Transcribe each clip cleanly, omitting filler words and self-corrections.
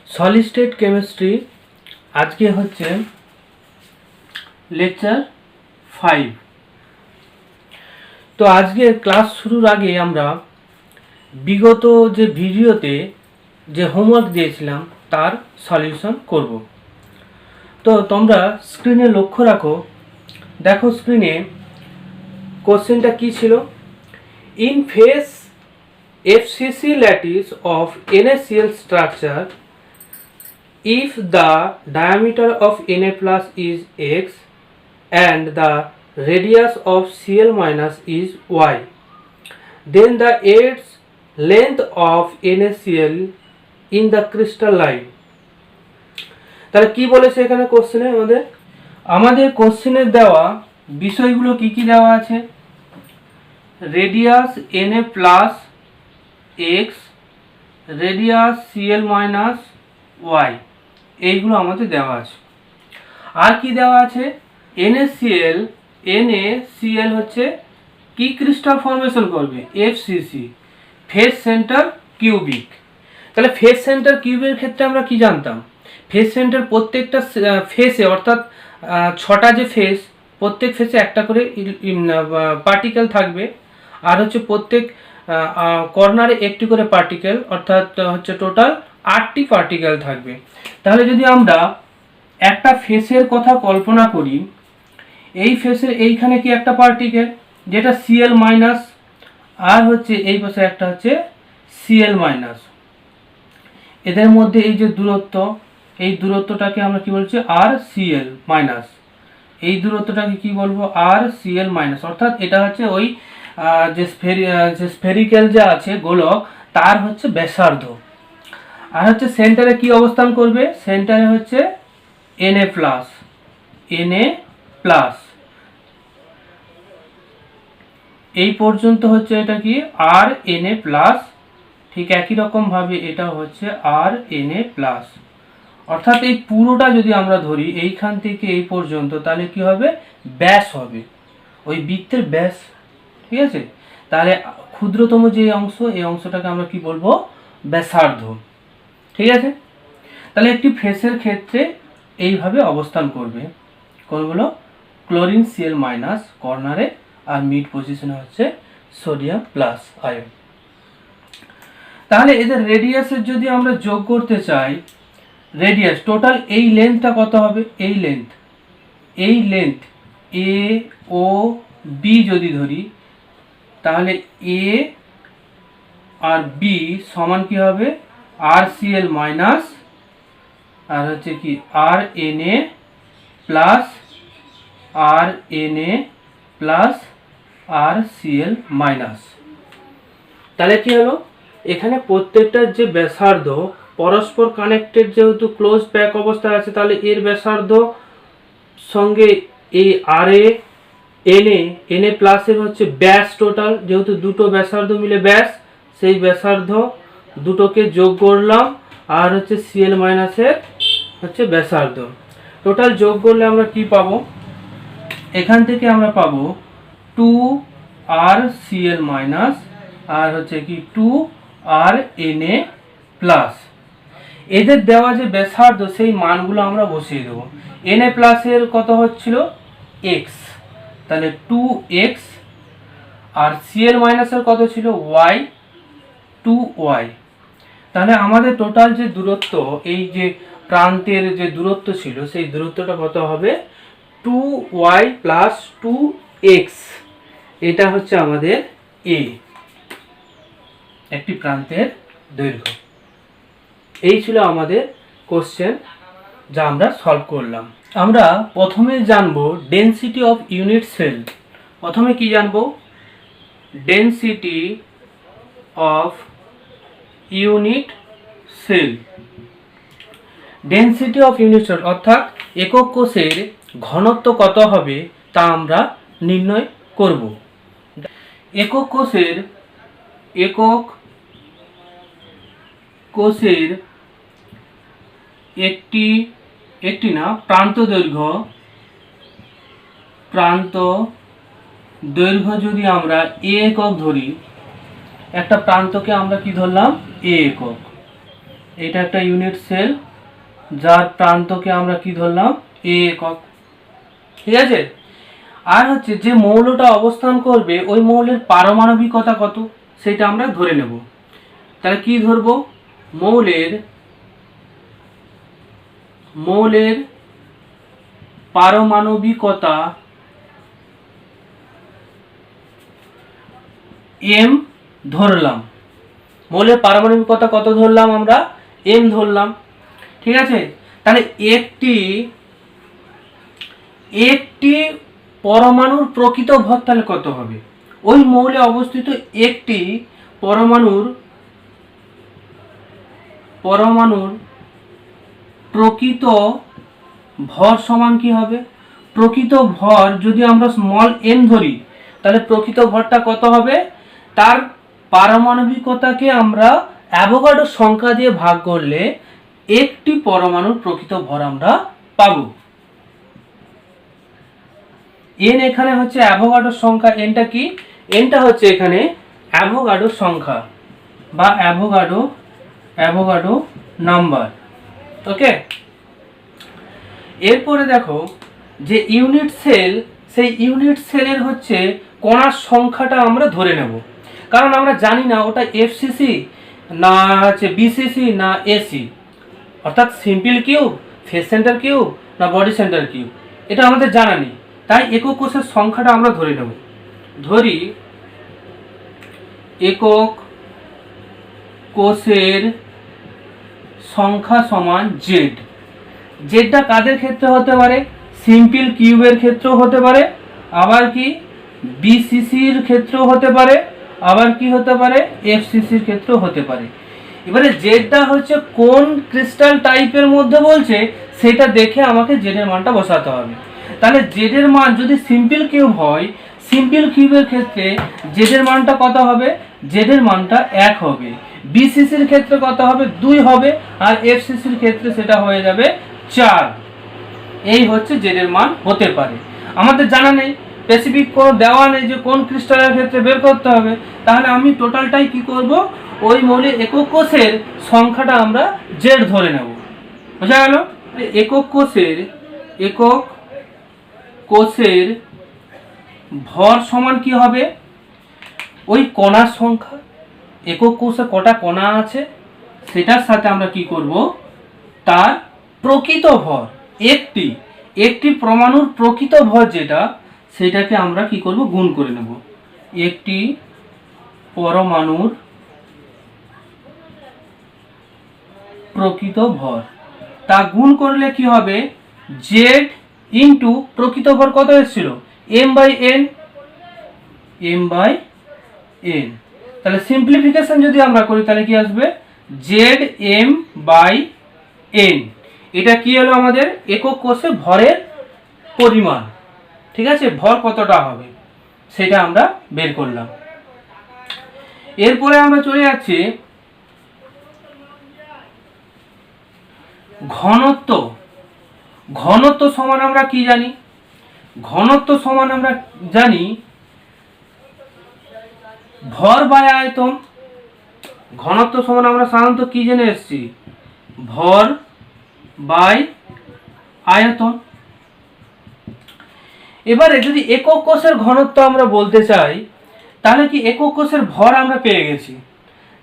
Solid state chemistry আজকে হচ্ছে lecture 5। তো আজকে ক্লাস শুরুর আগে আমরা বিগত যে ভিডিওতে যে হোমওয়ার্ক দিয়েছিলাম তার সলিউশন করব। তো তোমরা স্ক্রিনে লক্ষ্য রাখো, দেখো স্ক্রিনে কোশ্চেনটা কি ছিল। In face FCC lattice of NaCl structure, if the diameter of Na plus is x and the radius of Cl minus is y, then the its length of NaCl in the crystalline। তাহলে কি বলেছে এখানে কোশ্চেনে আমাদের কোশ্চেনে দেওয়া বিষয়গুলো কি কি দেওয়া আছে। Radius Na plus x, radius Cl minus y, এইগুলো আমাদের দেওয়া আছে। আর কি দেওয়া আছে, NaCl হচ্ছে কি ক্রিস্টাল ফর্মেশন করবে, FCC ফেস সেন্টার কিউবিক। তাহলে ফেস সেন্টার কিউবিকের ক্ষেত্রে আমরা কি জানতাম, ফেস সেন্টার প্রত্যেকটা ফেসে অর্থাৎ 6টা যে ফেস, প্রত্যেক ফেসে একটা করে পার্টিকেল থাকবে, আর হচ্ছে প্রত্যেক কর্নারে একটি করে পার্টিকেল, অর্থাৎ হচ্ছে টোটাল 8টি পার্টিকেল থাকবে। তাহলে যদি আমরা একটা ফেসের কথা কল্পনা করি, এই ফেসের এইখানে কি একটা পার্টিকেল যেটা Cl মাইনাস, আর হচ্ছে এই পাশে একটা হচ্ছে Cl মাইনাস, এদের মধ্যে এই যে দূরত্ব, এই দূরত্বটাকে আমরা কি বলছি RCl মাইনাস, এই দূরত্বটাকে কি বলবো RCl মাইনাস, অর্থাৎ এটা হচ্ছে ওই যে স্ফেরিক্যাল যে আছে গোলক, তার হচ্ছে ব্যাসার্ধ। আর হচ্ছে সেন্টারে কি অবস্থান করবে, সেন্টারে হচ্ছে Na প্লাস, এই পর্যন্ত হচ্ছে এটা কি Rna প্লাস, ঠিক একই রকম ভাবে এটা হচ্ছে Rna প্লাস। অর্থাৎ এই পুরোটা যদি আমরা ধরি এইখান থেকে এই পর্যন্ত, তাহলে কি হবে, ব্যাস হবে, ওই বৃত্তের ব্যাস। ঠিক আছে, তাহলে ক্ষুদ্রতম যে অংশ, এই অংশটাকে আমরা কি বলবো, ব্যাসার্ধ। ঠিক আছে, তাহলে একটি ফেসের ক্ষেত্রে এইভাবে অবস্থান করবে কোনগুলো, ক্লোরিন Cl মাইনাস কর্নারে, আর মিড পজিশনে হচ্ছে সোডিয়াম প্লাস আয়ন। তাহলে এদের রেডিয়াসের যদি আমরা যোগ করতে চাই, রেডিয়াস টোটাল এই লেন্থটা কত হবে, এই লেন্থ এ ও বি যদি ধরি, তাহলে এ আর বি সমান কি হবে RCl মাইনাস, আর হচ্ছে কি Rna প্লাস RCl মাইনাস। তাহলে কি হলো, এখানে প্রত্যেকটার যে ব্যাসার্ধ পরস্পর কানেক্টেড, যেহেতু ক্লোজ প্যাক অবস্থায় আছে, তাহলে এর ব্যাসার্ধ সঙ্গে এই Na প্লাসের হচ্ছে ব্যাস টোটাল, যেহেতু দুটো ব্যাসার্ধ মিলে ব্যাস, সেই ব্যাসার্ধ দুটোকে যোগ করলাম, আর হচ্ছে Cl মাইনাসের হচ্ছে ব্যাসার্ধ, টোটাল যোগ করলে আমরা কি পাবো, এখান থেকে আমরা পাবো 2RCl মাইনাস, আর হচ্ছে কি 2Rna প্লাস। এদের দেওয়া যে ব্যাসার্ধ, সেই মানগুলো আমরা বসিয়ে দেবো। Na প্লাসের কত হচ্ছিল x, তাহলে 2x, আর Cl মাইনাসের কত ছিল y, 2y। তাহলে আমাদের টোটাল যে দূরত্ব, এই যে প্রান্তের যে দূরত্ব ছিল, সেই দূরত্বটা কত হবে 2y প্লাস 2x। এটা হচ্ছে আমাদের a, একটি প্রান্তের দৈর্ঘ্য। এই ছিল আমাদের কোশ্চেন, যা আমরা সলভ করলাম। আমরা প্রথমে জানবো ডেনসিটি অফ ইউনিট সেল। প্রথমে কি জানবো, density of unit cell. Density of unit cell অর্থাৎ একক কোষের ঘনত্ব কত হবে তা আমরা নির্ণয় করব। একক কোষের একটি না প্রান্ত দৈর্ঘ্য যদি আমরা a একক ধরি, একটা প্রান্তকে আমরা কি ধরলাম a একক, এটা একটা ইউনিট সেল, যার প্রান্তকে আমরা কি ধরলাম, এ একক। ঠিক আছে, আর হচ্ছে যে মৌলটা অবস্থান করবে ওই মৌলের পারমাণবিকতা কত সেটা আমরা ধরে নেব। তাহলে কি ধরবো, মৌলের পারমাণবিকতা এম ধরলাম। মৌলের পারমাণবিকতা কত ধরলাম আমরা, এম ধরলাম। ঠিক আছে, তাহলে একটি পরমাণুর প্রকৃত ভর তাহলে কত হবে, ওই মৌলে অবস্থিত একটি পরমাণুর প্রকৃত ভর সমান কি হবে, প্রকৃত ভর যদি আমরা স্মল m ধরি তাহলে প্রকৃত ভরটা কত হবে, তার পারমাণবিকতাকে আমরা অ্যাভোগাড্রো সংখ্যা দিয়ে ভাগ করলে একটি পরমাণুর প্রকৃত ভর আমরা পাবো। n এখানে হচ্ছে অ্যাভোগাড্রো সংখ্যা, nটা কি, nটা হচ্ছে এখানে অ্যাভোগাড্রো সংখ্যা বা অ্যাভোগাড্রো নাম্বার। ওকে, এরপরে দেখো যে ইউনিট সেল, সেই ইউনিট সেলের হচ্ছে কণার সংখ্যাটা আমরা ধরে নেব, কারণ আমরা জানি না ওটা এফসিসি না হচ্ছে বিসিসি না এসি, অর্থাৎ simple cube, face centre cube না বডি সেন্টার কিউব, এটা আমাদের জানা নেই। তাই একক কোষের সংখ্যাটা আমরা ধরে নেব। ধরি একক কোষের সংখ্যা সমান জেড। জেডটা কাদের ক্ষেত্রে হতে পারে, সিম্পল কিউবের ক্ষেত্রেও হতে পারে, আবার কি বিসিসির ক্ষেত্রেও হতে পারে, আবার কি হতে পারে এফসিসির ক্ষেত্রেও হতে পারে। এবারে জেডটা হচ্ছে কোন ক্রিস্টাল টাইপের মধ্যে বলছে সেটা দেখে আমাকে জেডের মানটা বসাতে হবে। তাহলে জেডের মান যদি সিম্পল কিউব হয়, সিম্পল কিউবের ক্ষেত্রে জেডের মানটা কত হবে, জেডের মানটা 1 হবে। বিসিসির ক্ষেত্রে কত হবে, 2 হবে, আর এফসিসির ক্ষেত্রে সেটা হয়ে যাবে 4। এই হচ্ছে জেডের মান হতে পারে। আমাদের জানা নেই, স্পেসিফিক কোনো দেওয়া নেই যে কোন ক্রিস্টালের ক্ষেত্রে বের করতে হবে, তাহলে আমি টোটালটাই কি করব, ওই মৌলের একক কোষের সংখ্যাটা আমরা জেড ধরে নেব। বোঝা গেল, একক কোষের ভর সমান কি হবে, ওই কণার সংখ্যা, একক কোষে কটা কণা আছে সেটার সাথে আমরা কি করব, তার প্রকৃত ভর, একটি পরমাণুর প্রকৃত ভর যেটা, সেটাকে আমরা কি করব, গুণ করে নেব। একটি পরমাণুর প্রকৃত ভর, তা গুণ করলে কি হবে, জেড ইন্টু প্রকৃত ভর কত এসেছিল, m বাই n। তাহলে সিম্পলিফিকেশন যদি আমরা করি তাহলে কি আসবে, জেড m বাই n। এটা কি হলো আমাদের একক কোষে ভরের পরিমাণ। ঠিক আছে, ভর কতটা হবে সেটা আমরা বের করলাম। এরপরে আমরা চলে যাচ্ছি ঘনত্ব সমান আমরা কি জানি, ঘনত্ব সমান আমরা জানি ভর বাই আয়তন। ঘনত্ব সমান আমরা সাধারণত কি জেনে এসেছি, ভর বাই আয়তন। এবারে যদি একক কোষের ঘনত্ব আমরা বলতে চাই, তাহলে কি একক কোষের ভর আমরা পেয়ে গেছি,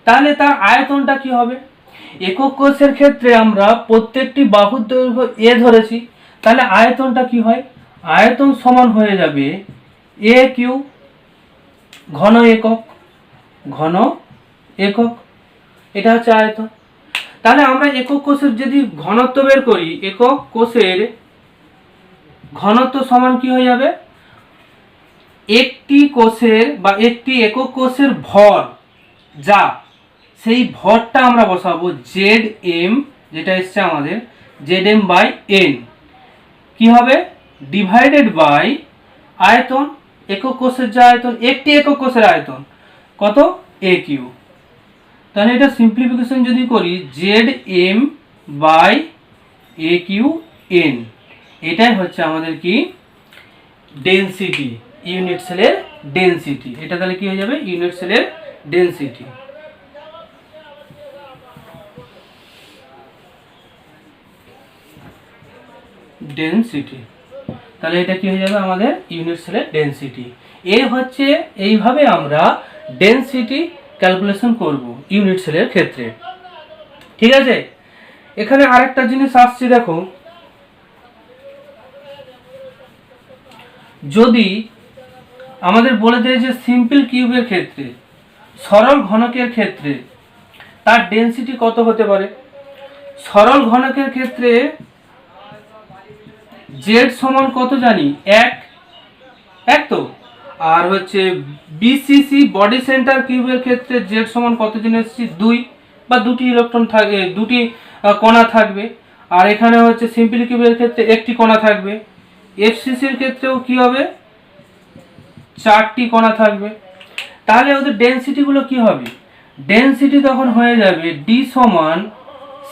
তাহলে তার আয়তনটা কি হবে। একক কোষের ক্ষেত্রে আমরা প্রত্যেকটি বাহুর দৈর্ঘ্য এ ধরেছি, তাহলে আয়তনটা কি হয়, আয়তন সমান হয়ে যাবে এ কিউ, ঘন একক, এটা হচ্ছে আয়তন। তাহলে আমরা একক কোষের যদি ঘনত্ব বের করি, একক কোষের ঘনত্ব সমান কি হয়ে যাবে, একটি কোষের বা একটি একক কোষের ভর যা, সেই ভরটা আমরা বসাবো জেড এম, যেটা এসছে আমাদের জেড এম বাই এন, কি হবে ডিভাইডেড বাই আয়তন, একক কোষের যে আয়তন, একটি একক কোষের আয়তন কত, এ কিউ। তাহলে এটা সিম্পলিফিকেশন যদি করি, Z M by A Q N, এটাই হচ্ছে আমাদের কি ডেনসিটি, ইউনিট সেলের ডেনসিটি। এটা তাহলে কি হয়ে যাবে, ইউনিট সেলের ডেনসিটি। ডেনসিটি। তাহলে এটা কি হয়ে যাবে আমাদের ইউনিট সেলের ডেনসিটি। এইভাবে আমরা ডেনসিটি ক্যালকুলেশন করব ইউনিট সেলের ক্ষেত্রে। ঠিক আছে, এখানে আরেকটা জিনিস আসছে, দেখো যদি আমাদের বলে দেয় যে সিম্পল কিউবের ক্ষেত্রে, সরল ঘনকের ক্ষেত্রে তার ডেনসিটি কত হতে পারে। সরল ঘনকের ক্ষেত্রে জেড সমান কত জানি, এক তো। আর হচ্ছে বিসিসি বডি সেন্টার কিউবের ক্ষেত্রে জেড সমান কত জেনে এসেছি, 2 বা দুটি ইলেকট্রন থাকবে, দুটি কণা থাকবে। আর এখানে হচ্ছে সিম্পল কিউবের ক্ষেত্রে একটি কণা থাকবে। এফসিসির ক্ষেত্রেও কি হবে, 4টি কণা থাকবে। তাহলে ওদের ডেনসিটিগুলো কি হবে, ডেনসিটি তখন হয়ে যাবে ডি সমান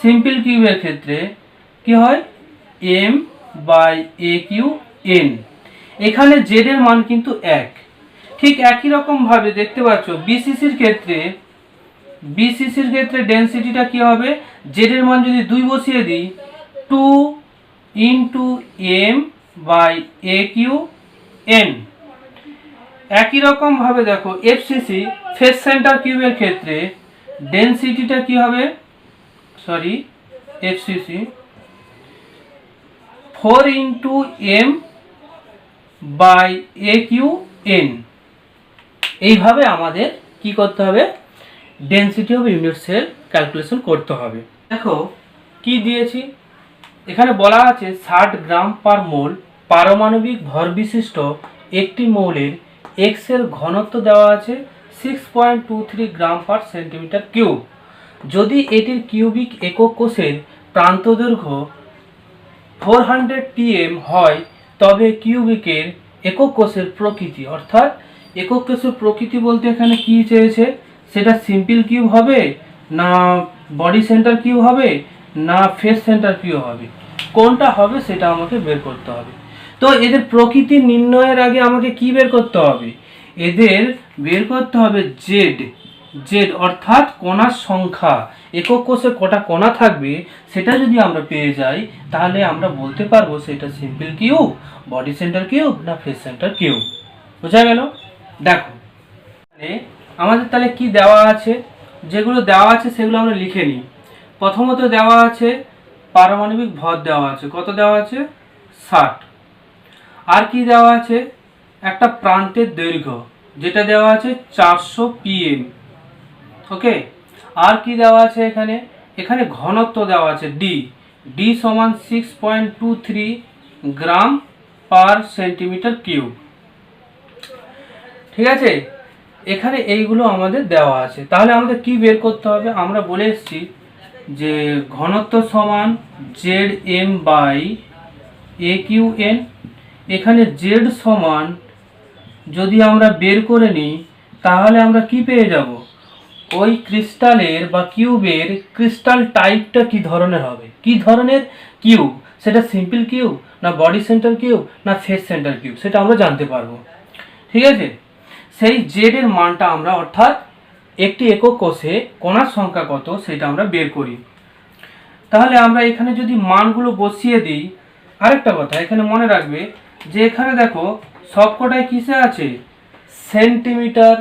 সিম্পল কিউবের ক্ষেত্রে কি হয়, M by A Q N. এখানে জেড এর মান কিন্তু 1। ঠিক একই রকম ভাবে দেখতে পাচ্ছ বিসিসির ক্ষেত্রে ডেনসিটিটা কি হবে, জেড এর মান যদি 2 বসিয়ে দিই, 2 into M by A Q N. একই রকম ভাবে দেখো এফসিসি ফেস সেন্টার কিউবের ক্ষেত্রে ডেনসিটিটা কি হবে, FCC 4 into M by A Q N. এইভাবে আমাদের কি করতে হবে, density of unit cell calculation করতে হবে। দেখো কি দিয়েছি, এখানে বলা আছে 60 গ্রাম পার মোল পারমাণবিক ভর বিশিষ্ট একটি মৌলের এক্স এর ঘনত্ব দেওয়া আছে 6.23 গ্রাম পার সেন্টিমিটার কিউব। যদি এটির কিউবিক একক কোষের প্রান্ত দৈর্ঘ্য 400 pm হয়, তবে কিউবিকের একক কোষের প্রকৃতি, অর্থাৎ একক কোষের প্রকৃতি বলতে এখানে কি চেয়েছে, সেটা সিম্পল কিউব হবে না বডি সেন্টার কিউব হবে না ফেস সেন্টার কিউব হবে, কোনটা হবে সেটা আমাকে বের করতে হবে। তো এদের প্রকৃতি নির্ণয়ের আগে আমাকে কি বের করতে হবে, এদের বের করতে হবে জেড অর্থাৎ কণার সংখ্যা, একক কোষে কটা কণা থাকবে সেটা যদি আমরা পেয়ে যাই, তাহলে আমরা বলতে পারবো সেটা simple cube, body centre cube না ফেস সেন্টার কিউব। বোঝা গেল? দেখো আমাদের তাহলে কি দেওয়া আছে, যেগুলো দেওয়া আছে সেগুলো আমরা লিখে নিই। প্রথমত দেওয়া আছে পারমাণবিক ভর দেওয়া আছে, কত দেওয়া আছে, 60। আর কি দেওয়া আছে, একটা প্রান্তের দৈর্ঘ্য যেটা দেওয়া আছে 400 pm। ওকে, আর কি দেওয়া আছে, এখানে ঘনত্ব দেওয়া আছে ডি সমান 6.23 গ্রাম পার সেন্টিমিটার কিউব। ঠিক আছে, এখানে এইগুলো আমাদের দেওয়া আছে। তাহলে আমাদের কি বের করতে হবে, আমরা বলে এসেছি যে ঘনত্ব সমান Z M by A Q N. এখানে জেড সমান যদি আমরা বের করে নিই, তাহলে আমরা কি পেয়ে যাব, ওই ক্রিস্টালের বা কিউবের ক্রিস্টাল টাইপটা কি ধরনের হবে, কি ধরনের কিউব, সেটা সিম্পল কিউব না বডি সেন্টার কিউব না ফেস সেন্টার কিউব, সেটা আমরা জানতে পারবো। ঠিক আছে, সেই জেড এর মানটা আমরা, অর্থাৎ একটি একক কোষে কণার সংখ্যা কত সেটা আমরা বের করি। তাহলে আমরা এখানে যদি মানগুলো বসিয়ে দিই, আরেকটা কথা এখানে মনে রাখবে যে এখানে দেখো সবকটাই কিসে আছে, সেন্টিমিটার,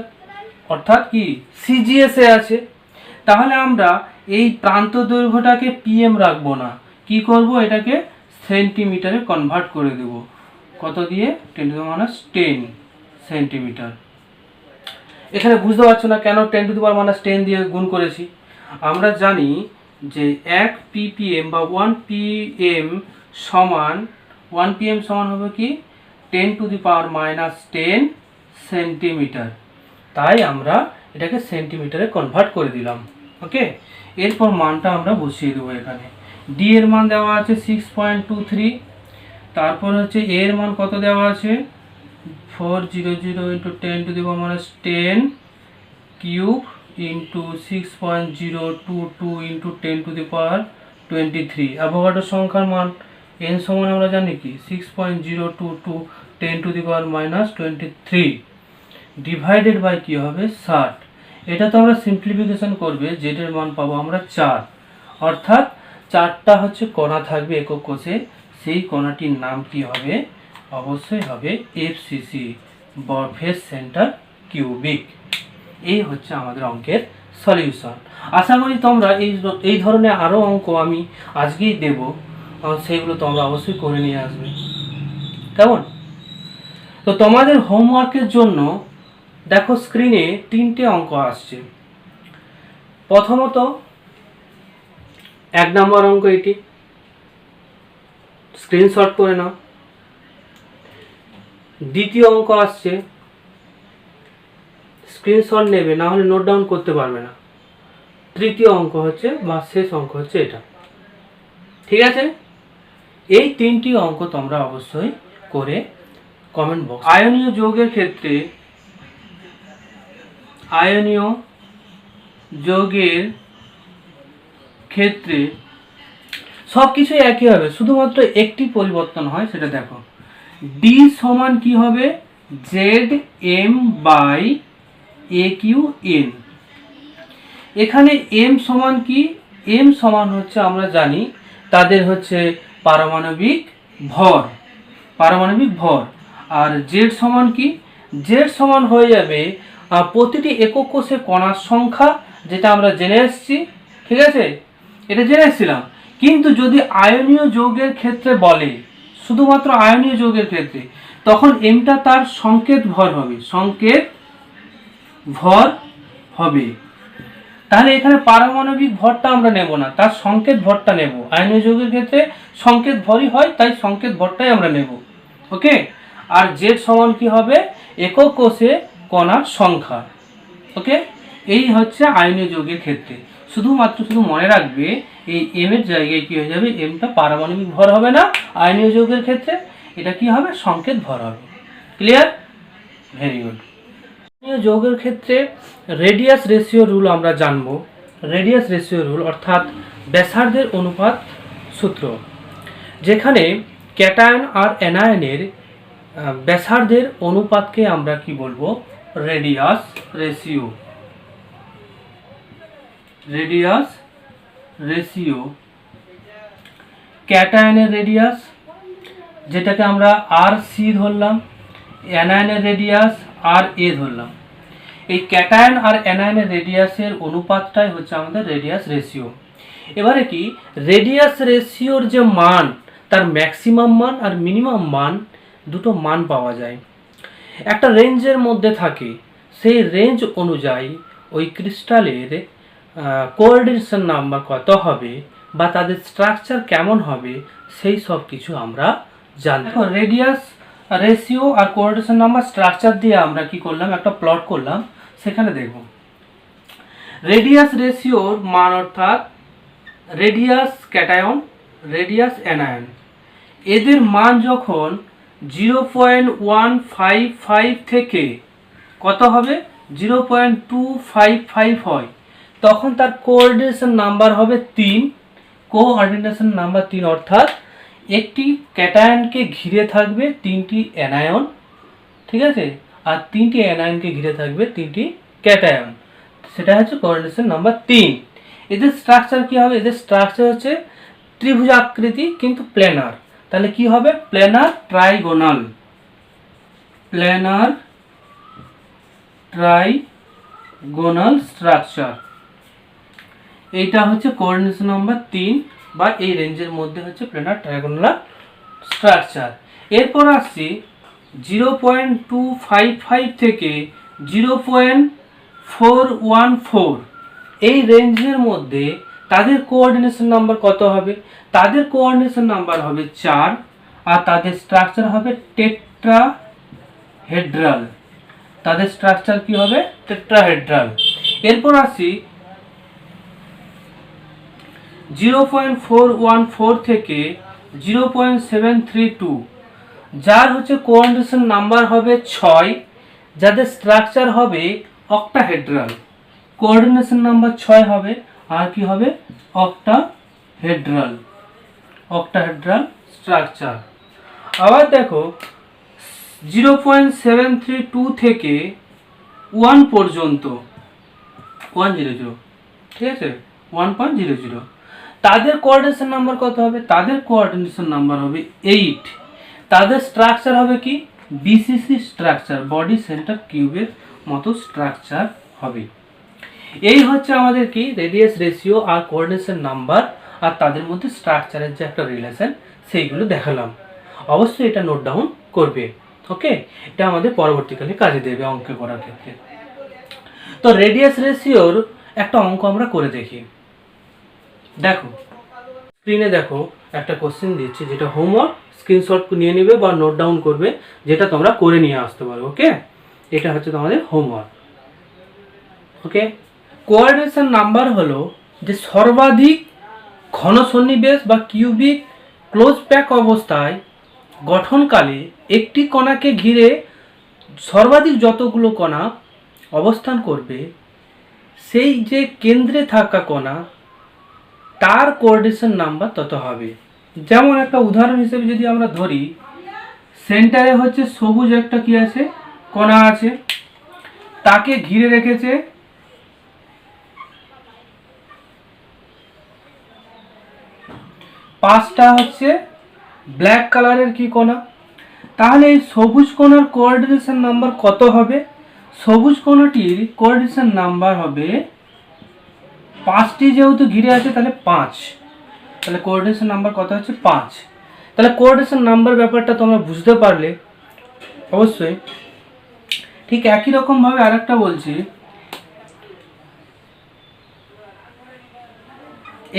অর্থাৎ কি সিজিএস এ আছে। তাহলে আমরা এই প্রান্ত দৈর্ঘ্যটাকে পিএম রাখবো না, কি করব, এটাকে সেন্টিমিটারে কনভার্ট করে দেব। কত দিয়ে, 10⁻10 সেন্টিমিটার। এখানে বুঝতে পারছো না কেন 10⁻10 দিয়ে গুণ করেছি। আমরা জানি যে 1 ppm বা 1 pm সমান হবে কি 10⁻10 সেন্টিমিটার। তাই আমরা এটাকে সেন্টিমিটারে কনভার্ট করে দিলাম। ওকে, এরপর মানটা আমরা বসিয়ে দেবো। এখানে ডি এর মান দেওয়া আছে 6.23, তারপর হচ্ছে এ এর মান কত দেওয়া আছে 400 into 10⁻10 cube into 6.022 into 10⁻23। Avogadro সংখ্যার মান n সমান আমরা জানি কি 6.022 10⁻23 ডিভাইডেড বাই কি হবে 60। এটা তো আমরা সিম্পলিফিকেশন করবে, জেড এর মান পাবো আমরা 4, অর্থাৎ 4টা হচ্ছে কণা থাকবে একক কোষে, সেই কণাটির নাম কি হবে? অবশ্যই হবে FCC, ফেস সেন্টার কিউবিক। এই হচ্ছে আমাদের অঙ্কের সলিউশন। আশা করি তোমরা এই ধরনের আরও অঙ্ক আমি আজকেই দেব, সেগুলো তোমরা অবশ্যই করে নিয়ে আসবে। কেমন? তো তোমাদের হোমওয়ার্কের জন্য দেখো স্ক্রিনে 3টে অঙ্ক আসছে। প্রথমত 1 নম্বর অঙ্ক, এটি স্ক্রিনশট করে নাও। দ্বিতীয় অঙ্ক আসছে, স্ক্রিনশট নেবে, না হলে নোট ডাউন করতে পারবে না। তৃতীয় অঙ্ক হচ্ছে বা শেষ অঙ্ক হচ্ছে এটা। ঠিক আছে? এই 3টি অঙ্ক তোমরা অবশ্যই করে কমেন্ট বক্স। আয়নীয় যৌগের ক্ষেত্রে সব কিছুই একই হবে, শুধুমাত্র একটি পরিবর্তন হয়, সেটা দেখো। ডি সমান কি হবে? ZM/AQN। এখানে এম সমান কি? এম সমান হচ্ছে আমরা জানি তাদের হচ্ছে পারমাণবিক ভর। আর জেড সমান কি? জেড সমান হয়ে যাবে প্রতিটি একক কোষে কণার সংখ্যা, যেটা আমরা জেনে এসেছি। ঠিক আছে, এটা জেনে এসেছিলাম। কিন্তু যদি আয়নীয় যৌগের ক্ষেত্রে বলে, শুধুমাত্র আয়নীয় যৌগের ক্ষেত্রে, তখন এমটা তার সংকেত ভর হবে। তাহলে এখানে পারমাণবিক ভরটা আমরা নেব না, তার সংকেত ভরটা নেব। আয়নীয় যৌগের ক্ষেত্রে সংকেত ভরই হয়, তাই সংকেত ভরটাই আমরা নেব। ওকে। আর জেড সমান কি হবে? একক কোষে কণার সংখ্যা। ওকে, এই হচ্ছে আয়নীয় যৌগের ক্ষেত্রে। শুধু মনে রাখবে, এই এম এর জায়গায় কি হয়ে যাবে? এমটা পারমাণবিক ভর হবে না। আয়নীয় যৌগের ক্ষেত্রে এটা কি হবে? সংকেত ভর হবে। ক্লিয়ার? Very good. আয়নীয় যৌগের ক্ষেত্রে রেডিয়াস রেশিও রুল আমরা জানব। রেডিয়াস রেশিও রুল অর্থাৎ ব্যাসার্ধের অনুপাত সূত্র, যেখানে ক্যাটায়ন আর অ্যানায়নের ব্যাসার্ধের অনুপাতকে আমরা কি বলবো? Radius ratio. ক্যাটায়নের রেডিয়াস, যেটাকে আমরা RC ধরলাম, অ্যানায়নের রেডিয়াস RA ধরলাম। এই ক্যাটায়ন আর অ্যানায়নের রেডিয়াসের অনুপাতটাই হচ্ছে আমাদের রেডিয়াস রেশিও। এবারে কি, রেডিয়াস রেশিওর যে মান, তার ম্যাক্সিমাম মান আর মিনিমাম মান, দুটো মান পাওয়া যায়, একটা রেঞ্জের মধ্যে থাকে। সেই রেঞ্জ অনুযায়ী ওই ক্রিস্টালের কোঅর্ডিনেশন নাম্বার কত হবে বা তাদের স্ট্রাকচার কেমন হবে, সেই সব কিছু আমরা জানি। রেডিয়াস রেশিও আর কোঅর্ডিনেশন নাম্বার স্ট্রাকচার দিয়ে আমরা কি করলাম? একটা প্লট করলাম। সেখানে দেখব রেডিয়াস রেশিওর মান, অর্থাৎ রেডিয়াস ক্যাটায়ন, রেডিয়াস অ্যানায়ন, এদের মান যখন 0.155 থেকে কত হবে? 0.255 হয়, তখন তার কোঅর্ডিনেশন নাম্বার হবে 3। কোঅর্ডিনেশন নাম্বার 3 অর্থাৎ একটি ক্যাটায়নকে ঘিরে থাকবে 3টি অ্যানায়ন। ঠিক আছে, আর 3টি অ্যানায়নকে ঘিরে থাকবে 3টি ক্যাটায়ন। সেটা হচ্ছে কোঅর্ডিনেশন নাম্বার 3। এদের স্ট্রাকচার কি হবে? এদের স্ট্রাকচার হচ্ছে ত্রিভুজ আকৃতি কিন্তু প্ল্যানার। তাহলে কি হবে? Planar trigonal structure. এইটা হচ্ছে কোঅর্ডিনেশন নাম্বার 3 বা এই রেঞ্জের মধ্যে হচ্ছে প্ল্যানার ট্রাইগোনাল স্ট্রাকচার। এরপর আসছি 0.255 থেকে 0.414, এই রেঞ্জের মধ্যে তাদের কোঅর্ডিনেশন নাম্বার কত হবে? তাদের কোঅর্ডিনেশন নাম্বার হবে 4 আর তাদের স্ট্রাকচার হবে টেট্রাহেড্রাল। তাদের স্ট্রাকচার কি হবে? টেট্রাহেড্রাল। এরপর আসি 0.414 থেকে 0.732, যার হচ্ছে কোঅর্ডিনেশন নাম্বার হবে 6, যাদের স্ট্রাকচার হবে অক্টাহেড্রাল। কোঅর্ডিনেশন নাম্বার 6 হবে, আর কি হবে? Octahedral structure. আবার দেখো 0.732 থেকে 1 পর্যন্ত, 100, ঠিক আছে, 1.00, তাদের কোঅর্ডিনেশন নাম্বার কত হবে? তাদের কোঅর্ডিনেশন নাম্বার হবে 8। তাদের স্ট্রাকচার হবে কি? বিসিসি স্ট্রাকচার, বডি সেন্টার কিউবের মতো স্ট্রাকচার হবে। এই হচ্ছে আমাদের কি রেডিয়াস রেশিও আর কোঅর্ডিনেশন নাম্বার আর তাদের মধ্যে স্ট্রাকচারের যে একটা রিলেশন সেইগুলো দেখালাম। অবশ্যই এটা নোট ডাউন করবে। ওকে, এটা আমাদের পরবর্তীকালে কাজে দেবে অঙ্ক করার ক্ষেত্রে। তো রেডিয়াস রেশিওর একটা অঙ্ক আমরা করে দেখি। দেখো স্ক্রিনে দেখো একটা কোশ্চেন দিচ্ছি, যেটা হোমওয়ার্ক স্ক্রিনশট নিয়ে নেবে বা নোট ডাউন করবে, যেটা তোমরা করে নিয়ে আসতে পারো। ওকে, এটা হচ্ছে তোমাদের হোমওয়ার্ক। ওকে, কোঅর্ডিনেশন নাম্বার হলো যে সর্বাধিক ঘন সন্নিবেশ বা কিউবিক ক্লোজ প্যাক অবস্থায় গঠনকালে একটি কণাকে ঘিরে সর্বাধিক যতগুলো কণা অবস্থান করবে, সেই যে কেন্দ্রে থাকা কণা তার কোঅর্ডিনেশন নাম্বার তত হবে। যেমন একটা উদাহরণ হিসেবে যদি আমরা ধরি, সেন্টারে হচ্ছে সবুজ একটা কি আছে, কণা আছে, তাকে ঘিরে রেখেছে পাঁচটা হচ্ছে ব্ল্যাক কালারের কি কণা। তাহলে এই সবুজ কণার কোঅর্ডিনেশন নাম্বার কত হবে? সবুজ কণাটির কোঅর্ডিনেশন নাম্বার হবে 5টি, যেহেতু ঘিরে আছে তাহলে 5, তাহলে কোঅর্ডিনেশন নাম্বার কত হচ্ছে 5। তাহলে কোঅর্ডিনেশন নাম্বার ব্যাপারটা তোমরা বুঝতে পারলে অবশ্যই। ঠিক একই রকম ভাবে আরেকটা বলছি,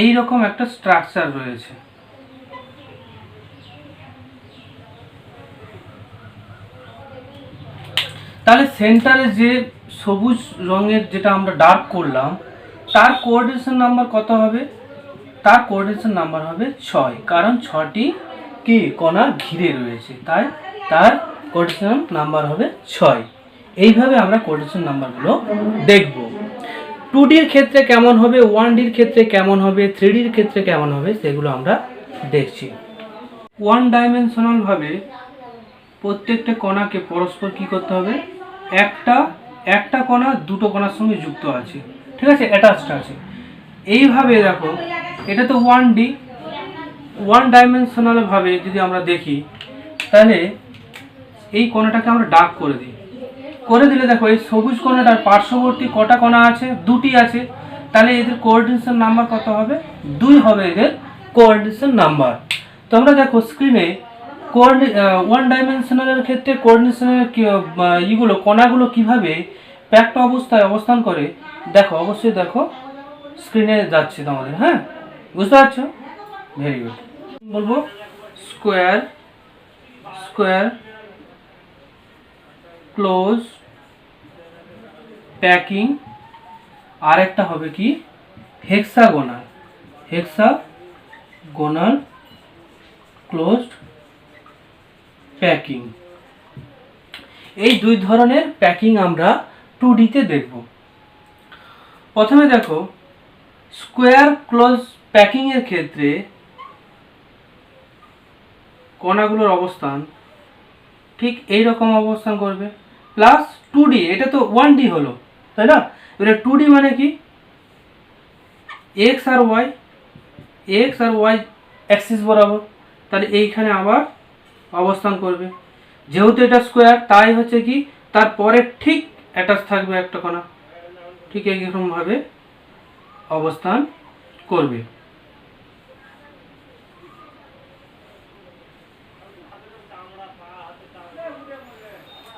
এই রকম একটা স্ট্রাকচার রয়েছে। তাহলে সেন্টারে যে সবুজ রঙের যেটা আমরা ডার্ক করলাম, তার কোঅর্ডিনেশন নাম্বার কত হবে? তার কোঅর্ডিনেশন নাম্বার হবে 6, কারণ 6টি কি কণা ঘিরে রয়েছে, তাই তার কোঅর্ডিনেশন নাম্বার হবে 6। এইভাবে আমরা কোঅর্ডিনেশন নাম্বারগুলো দেখব। 2Dর ক্ষেত্রে কেমন হবে, 1Dর ক্ষেত্রে কেমন হবে, 3Dর ক্ষেত্রে কেমন হবে, সেগুলো আমরা দেখছি। 1 ডাইমেনশনাল ভাবে প্রত্যেকটা কণাকে পরস্পর কি করতে হবে, একটা কণা দুটো কণার সঙ্গে যুক্ত আছে, ঠিক আছে, অ্যাটাচড আছে। এইভাবে দেখো, এটা তো 1D। 1 ডাইমেনশনাল ভাবে যদি আমরা দেখি, তাহলে এই কণাটাকে আমরা ডার্ক করে দিই। করে দিলে দেখো এই সবুজ কণাটার পার্শ্ববর্তী কটা কণা আছে? 2টি আছে। তাহলে এদের কোঅর্ডিনেশন নাম্বার কত হবে? 2 হবে এদের কোঅর্ডিনেশন নাম্বার। তোমরা দেখো স্ক্রিনে 1 ডাইমেনশনালের ক্ষেত্রে কোঅর্ডিনেশনের ইগুলো কণাগুলো কিভাবে প্যাকড অবস্থায় অবস্থান করে দেখো, অবশ্যই দেখো স্ক্রিনে যাচ্ছে তোমাদের। হ্যাঁ, বুঝতে পারছো? Very good. বলবো স্কোয়ার ক্লোজ প্যাকিং, আর একটা হবে কি হেক্সাগোনাল ক্লোজড প্যাকিং। এই দুই ধরনের প্যাকিং আমরা 2Dতে দেখব। প্রথমে দেখো স্কোয়ার ক্লোজ প্যাকিং এর ক্ষেত্রে কণাগুলোর অবস্থান ঠিক এই রকম অবস্থান করবে, প্লাস 2D। এটা তো 1D হলো, তাই না? এবারে 2D মানে কি, এক্স আর ওয়াই অ্যাক্সিস বরাবর, তাহলে এইখানে আবার অবস্থান করবে। যেহেতু এটা স্কোয়ার, তাই হচ্ছে কি তারপরে ঠিক অ্যাটাচ থাকবে একটা কণা, ঠিক এইরকমভাবে অবস্থান করবে।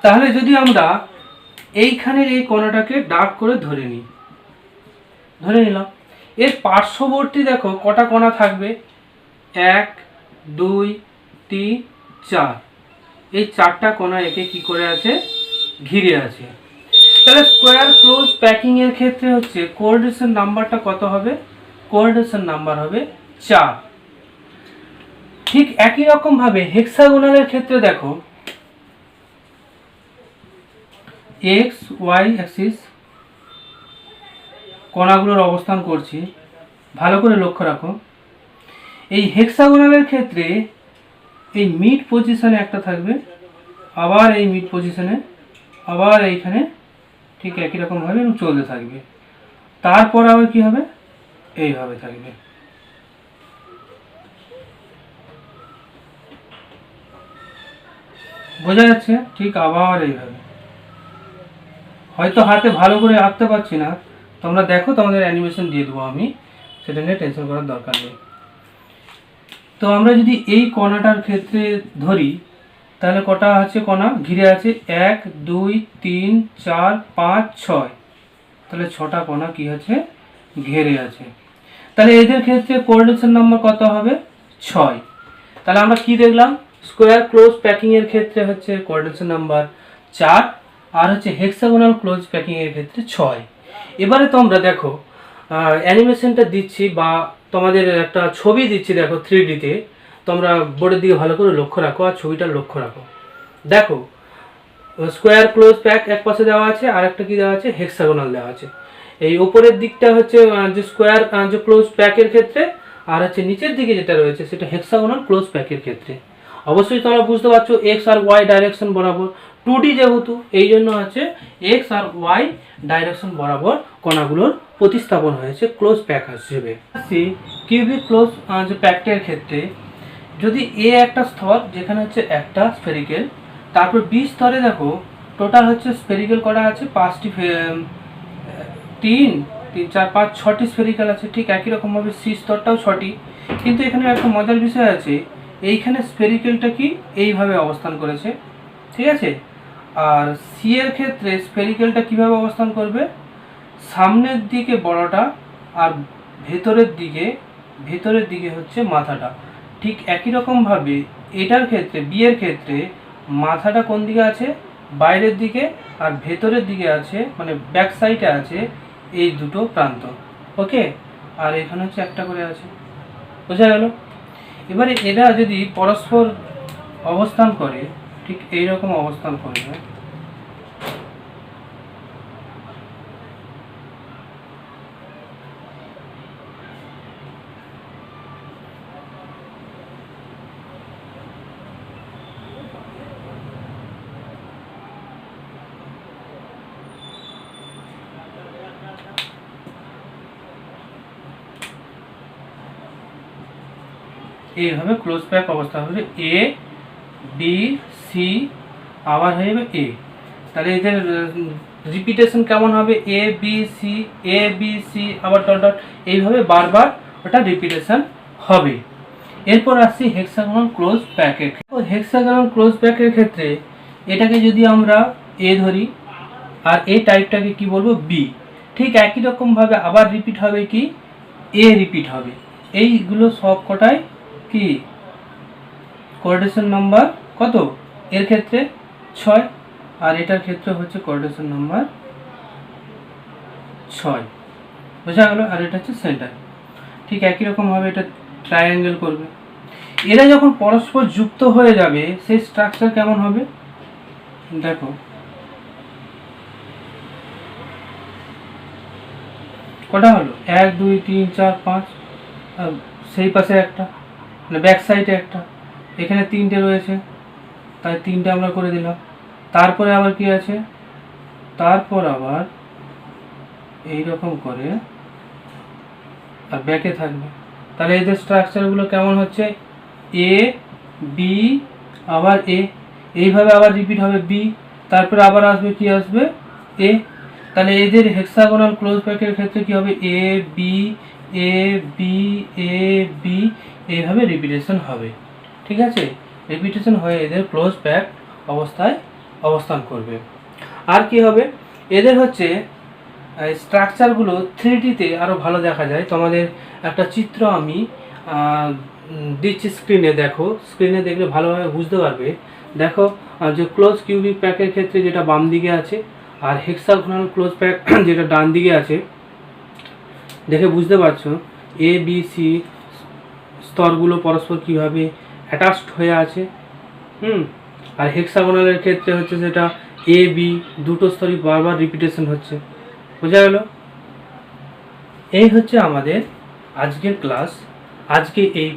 তাহলে যদি আমরা এইখানের এই কণাটাকে ডার্ক করে ধরে নিলাম, এর পার্শ্ববর্তী দেখো কটা কণা থাকবে, 1 2 3 4, এই 4টা কণা একে কি করে আছে, ঘিরে আছে। তাহলে স্কোয়ার ক্লোজ প্যাকিং এর ক্ষেত্রে হচ্ছে কোঅর্ডিনেশন নাম্বারটা কত হবে? কোঅর্ডিনেশন নাম্বার হবে 4। ঠিক একই রকম ভাবে হেক্সাগোনালের ক্ষেত্রে দেখো এক্স ওয়াই অ্যাক্সিস কণাগুলোর অবস্থান করছি, ভালো করে লক্ষ্য রাখো। এই হেক্সাগোনালের ক্ষেত্রে এই মিড পজিশনে একটা থাকবে, আবার এই মিড পজিশনে, আবার এইখানে ঠিক একই রকমভাবে চলতে থাকবে। তারপর আবার কি হবে, এইভাবে থাকবে। বোঝা যাচ্ছে? ঠিক আবার এইভাবে, হয়তো হাতে ভালো করে আঁকতে পারছি না, তোমরা দেখো, তোমাদের অ্যানিমেশন দিয়ে দেবো আমি, সেটা নিয়ে টেনশন করার দরকার নেই। তো আমরা যদি এই কণাটার ক্ষেত্রে ধরি, তাহলে কটা আছে কণা ঘিরে আছে? 1 2 3 4 5 6, তাহলে 6টা কণা কি আছে? ঘেরে আছে। তাহলে এদের ক্ষেত্রে কোঅর্ডিনেশন নাম্বার কত হবে? 6। তাহলে আমরা কি দেখলাম? স্কোয়ার ক্লোজ প্যাকিং এর ক্ষেত্রে হচ্ছে কোঅর্ডিনেশন নাম্বার 4, আর হচ্ছে হেক্সাগোনাল ক্লোজ প্যাকিং এর ক্ষেত্রে 6। এবারে তোমরা দেখো, অ্যানিমেশনটা দিচ্ছি বা তোমাদের একটা ছবি দিচ্ছি, দেখো 3Dতে, তোমরা বোর্ডের দিকে ভালো করে লক্ষ্য রাখো আর ছবিটা লক্ষ্য রাখো। দেখো, স্কোয়ার ক্লোজ প্যাক এক পাশে দেওয়া আছে, আর একটা কি দেওয়া আছে? হেক্সাগোনাল দেওয়া আছে। এই উপরের দিকটা হচ্ছে যে স্কোয়ার যে ক্লোজ প্যাকের ক্ষেত্রে, আর হচ্ছে নিচের দিকে যেটা রয়েছে সেটা হেক্সাগোনাল ক্লোজ প্যাকের ক্ষেত্রে। অবশ্যই তোমরা বুঝতে পারছো এক্স আর ওয়াই ডাইরেকশন বরাবর, 2D যেহেতু, এই জন্য হচ্ছে এক্স আর ওয়াই ডাইরেকশন বরাবর কণাগুলোর প্রতিস্থাপন হয়েছে ক্লোজ প্যাক হিসেবে। কিউবিক ক্লোজ যে প্যাকের ক্ষেত্রে, যদি এ একটা স্তর যেখানে হচ্ছে একটা স্ফেরিকেল, তারপর বি স্তরে দেখো টোটাল হচ্ছে স্ফেরিকেল করা আছে 5টি, 3 3 4 5 6টি স্ফেরিক্যাল আছে। ঠিক একই রকমভাবে সি স্তরটাও 6টি, কিন্তু এখানে একটা মজার বিষয় আছে, এইখানে স্ফেরিক্যালটা কি এইভাবে অবস্থান করেছে, ঠিক আছে? আর সি এর ক্ষেত্রে স্ফেরিক্যালটা কিভাবে অবস্থান করবে? সামনের দিকে বড়টা, আর ভেতরের দিকে হচ্ছে মাথাটা। ঠিক একই রকমভাবে এটার ক্ষেত্রে, বি এর ক্ষেত্রে মাথাটা কোন দিকে আছে? বাইরের দিকে, আর ভেতরের দিকে আছে, মানে ব্যাক সাইডে আছে এই দুটো প্রান্ত। ওকে, আর এখানে হচ্ছে একটা করে আছে। বোঝা গেল? এবারে এরা যদি পরস্পর অবস্থান করে, ঠিক এইরকম অবস্থান করবে, এইভাবে ক্লোজ প্যাক অবস্থা হবে, এ বি সি, আবার হয়ে যাবে এ। তাহলে এদের রিপিটেশন কেমন হবে? A B C, A B C, আবার ডট ডট, এইভাবে বারবার ওটা রিপিটেশন হবে। এরপর আসছি হেক্সাগোনাল ক্লোজ প্যাকের। হেক্সাগোনাল ক্লোজ প্যাকের ক্ষেত্রে এটাকে যদি আমরা এ ধরি, আর এই টাইপটাকে কি বলবো? বি। ঠিক একই রকমভাবে আবার রিপিট হবে কি? এ রিপিট হবে। এইগুলো সব কটাই কি কোঅর্ডিনেশন নাম্বার কত? এর ক্ষেত্রে 6, আর এটার ক্ষেত্রে হচ্ছে কোঅর্ডিনেশন নাম্বার 6। বোঝা গেল? আর এটা হচ্ছে সেন্টার। ঠিক একই রকমভাবে এটা ট্রায়াঙ্গেল করবে। এরা যখন পরস্পর যুক্ত হয়ে যাবে, সেই স্ট্রাকচার কেমন হবে? দেখো, কটা হলো? 1 2 3 4 5, সেই পাশে একটা, মানে ব্যাক সাইডে একটা, এখানে 3টে রয়েছে, তাই 3টে আমরা করে দিলাম। তারপরে আবার কি আছে? তারপর আবার এই রকম করে আর ব্যাকে থাকবে। তাহলে এদের স্ট্রাকচারগুলো কেমন হচ্ছে? এ বি, আবার এ, এইভাবে আবার রিপিট হবে বি, তারপরে আবার আসবে কি? আসবে এ। তাহলে এদের হেক্সাগোনাল ক্লোজ প্যাকের ক্ষেত্রে কি হবে? A B, A B, A B, এইভাবে রিপিটেশন হবে। ঠিক আছে? রিপিটেশন হয়ে এদের ক্লোজ প্যাক অবস্থায় অবস্থান করবে। আর কি হবে? এদের হচ্ছে স্ট্রাকচারগুলো 3Dতে আরও ভালো দেখা যায়। তোমাদের একটা চিত্র আমি দিচ্ছি স্ক্রিনে, দেখো, স্ক্রিনে দেখলে ভালোভাবে বুঝতে পারবে। দেখো, যে ক্লোজ কিউবিক প্যাকের ক্ষেত্রে যেটা বাম দিকে আছে, আর হেক্সাগোনাল ক্লোজ প্যাক যেটা ডান দিকে আছে, দেখে বুঝতে পারছো এ বি সি স্তরগুলো পরস্পর কীভাবে অ্যাটাচড হয়ে আছে। আর হেক্সাগোনালের ক্ষেত্রে হচ্ছে সেটা এ বি দুটো স্তরই বারবার রিপিটেশন হচ্ছে। বোঝা গেল? এই হচ্ছে আমাদের আজকের ক্লাস। আজকে এই